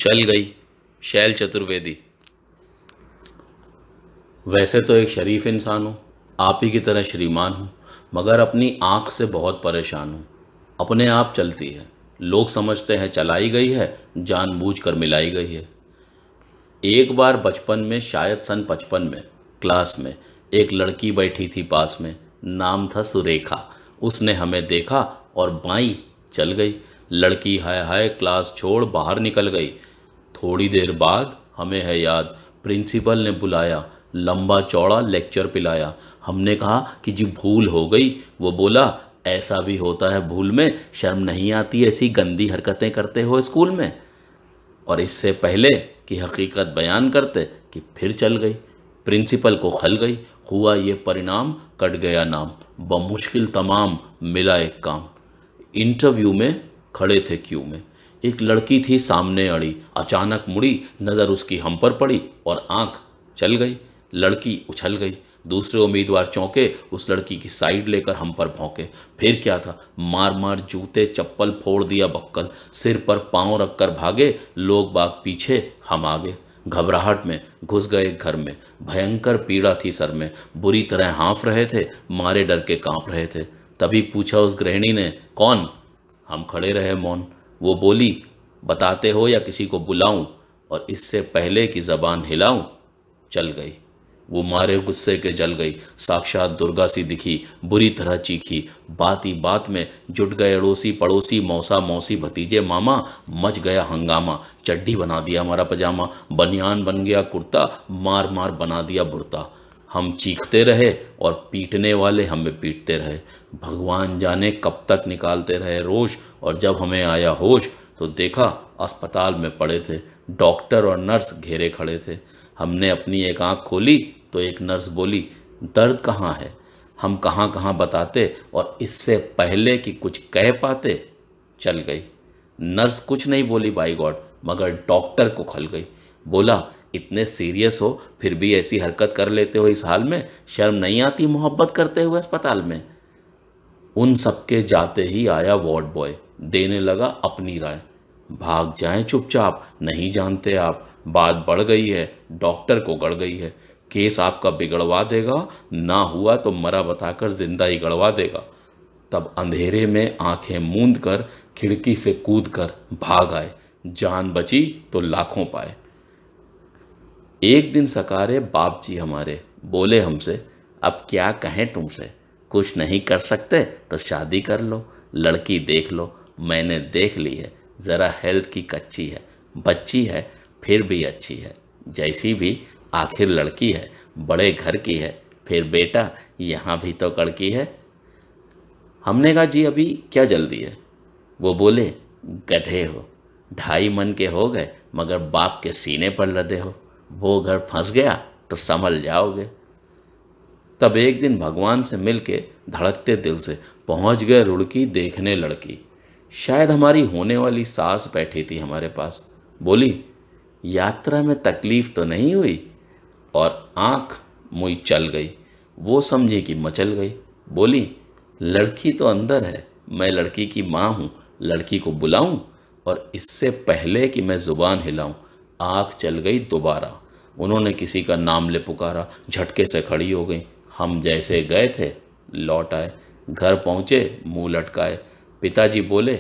चल गई। शैल चतुर्वेदी। वैसे तो एक शरीफ इंसान हूँ, आप ही की तरह श्रीमान हूँ, मगर अपनी आँख से बहुत परेशान हूँ। अपने आप चलती है, लोग समझते हैं चलाई गई है, जानबूझकर मिलाई गई है। एक बार बचपन में, शायद सन 55 में, क्लास में एक लड़की बैठी थी पास में। नाम था सुरेखा। उसने हमें देखा और बाई चल गई। लड़की हाय हाय क्लास छोड़ बाहर निकल गई। थोड़ी देर बाद हमें है याद, प्रिंसिपल ने बुलाया, लंबा चौड़ा लेक्चर पिलाया। हमने कहा कि जी भूल हो गई। वो बोला ऐसा भी होता है भूल में, शर्म नहीं आती ऐसी गंदी हरकतें करते हो स्कूल में। और इससे पहले कि हकीकत बयान करते कि फिर चल गई। प्रिंसिपल को खल गई। हुआ ये परिणाम, कट गया नाम, बमुश्किल तमाम मिला एक काम। इंटरव्यू में खड़े थे क्यू में, एक लड़की थी सामने अड़ी। अचानक मुड़ी, नज़र उसकी हम पर पड़ी और आंख चल गई। लड़की उछल गई। दूसरे उम्मीदवार चौंके, उस लड़की की साइड लेकर हम पर भौंके। फिर क्या था, मार मार जूते चप्पल फोड़ दिया बक्कल। सिर पर पांव रखकर भागे, लोग बाग पीछे हम आगे। घबराहट में घुस गए घर में, भयंकर पीड़ा थी सर में। बुरी तरह हाँफ रहे थे, मारे डर के कांप रहे थे। तभी पूछा उस गृहिणी ने, कौन? हम खड़े रहे मौन। वो बोली, बताते हो या किसी को बुलाऊं? और इससे पहले कि जबान हिलाऊं, चल गई। वो मारे गुस्से के जल गई, साक्षात दुर्गा सी दिखी, बुरी तरह चीखी। बात ही बात में जुट गए अड़ोसी पड़ोसी, मौसा मौसी भतीजे मामा। मच गया हंगामा, चड्डी बना दिया हमारा पजामा, बनियान बन गया कुर्ता, मार मार बना दिया बुर्ता। हम चीखते रहे और पीटने वाले हमें पीटते रहे। भगवान जाने कब तक निकालते रहे रोष। और जब हमें आया होश तो देखा अस्पताल में पड़े थे, डॉक्टर और नर्स घेरे खड़े थे। हमने अपनी एक आंख खोली तो एक नर्स बोली, दर्द कहाँ है? हम कहाँ कहाँ बताते, और इससे पहले कि कुछ कह पाते चल गई। नर्स कुछ नहीं बोली बाई गॉड, मगर डॉक्टर को खल गई। बोला, इतने सीरियस हो फिर भी ऐसी हरकत कर लेते हो इस हाल में, शर्म नहीं आती मोहब्बत करते हुए अस्पताल में? उन सबके जाते ही आया वार्ड बॉय, देने लगा अपनी राय। भाग जाएं चुपचाप, नहीं जानते आप, बात बढ़ गई है, डॉक्टर को गड़ गई है, केस आपका बिगड़वा देगा, ना हुआ तो मरा बताकर जिंदा ही गड़वा देगा। तब अंधेरे में आंखें मूंद कर खिड़की से कूद कर भाग आए। जान बची तो लाखों पाए। एक दिन सकारे बाप जी हमारे बोले हमसे, अब क्या कहें तुमसे, कुछ नहीं कर सकते तो शादी कर लो, लड़की देख लो। मैंने देख ली है, ज़रा हेल्थ की कच्ची है, बच्ची है फिर भी अच्छी है, जैसी भी आखिर लड़की है, बड़े घर की है, फिर बेटा यहाँ भी तो कड़की है। हमने कहा, जी अभी क्या जल्दी है? वो बोले, गधे हो, 2.5 मन के हो गए मगर बाप के सीने पर लदे हो, वो घर फंस गया तो संभल जाओगे। तब एक दिन भगवान से मिलके धड़कते दिल से पहुंच गए रुड़की देखने लड़की। शायद हमारी होने वाली सास बैठी थी हमारे पास। बोली, यात्रा में तकलीफ तो नहीं हुई? और आंख मुई चल गई। वो समझी कि मचल गई। बोली, लड़की तो अंदर है, मैं लड़की की माँ हूँ, लड़की को बुलाऊं? और इससे पहले कि मैं ज़ुबान हिलाऊं, आँख चल गई दोबारा। उन्होंने किसी का नाम ले पुकारा, झटके से खड़ी हो गई। हम जैसे गए थे लौट आए। घर पहुँचे मुंह लटकाए। पिताजी बोले,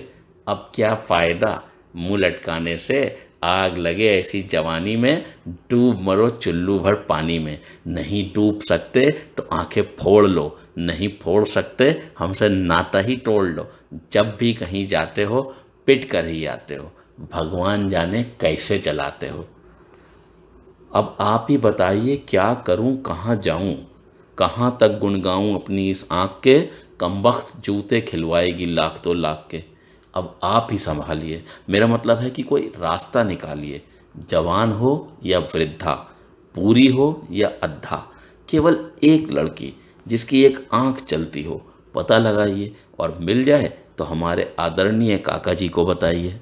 अब क्या फ़ायदा मुंह लटकाने से, आग लगे ऐसी जवानी में, डूब मरो चुल्लू भर पानी में। नहीं डूब सकते तो आंखें फोड़ लो, नहीं फोड़ सकते हमसे नाता ही तोड़ लो। जब भी कहीं जाते हो पिट कर ही आते हो, भगवान जाने कैसे चलाते हो। अब आप ही बताइए क्या करूं, कहाँ जाऊं, कहाँ तक गुनगाऊं अपनी इस आँख के, कमबख्त जूते खिलवाएगी लाख तो लाख के। अब आप ही संभालिए, मेरा मतलब है कि कोई रास्ता निकालिए। जवान हो या वृद्धा, पूरी हो या अद्धा, केवल एक लड़की जिसकी एक आँख चलती हो, पता लगाइए, और मिल जाए तो हमारे आदरणीय काका जी को बताइए।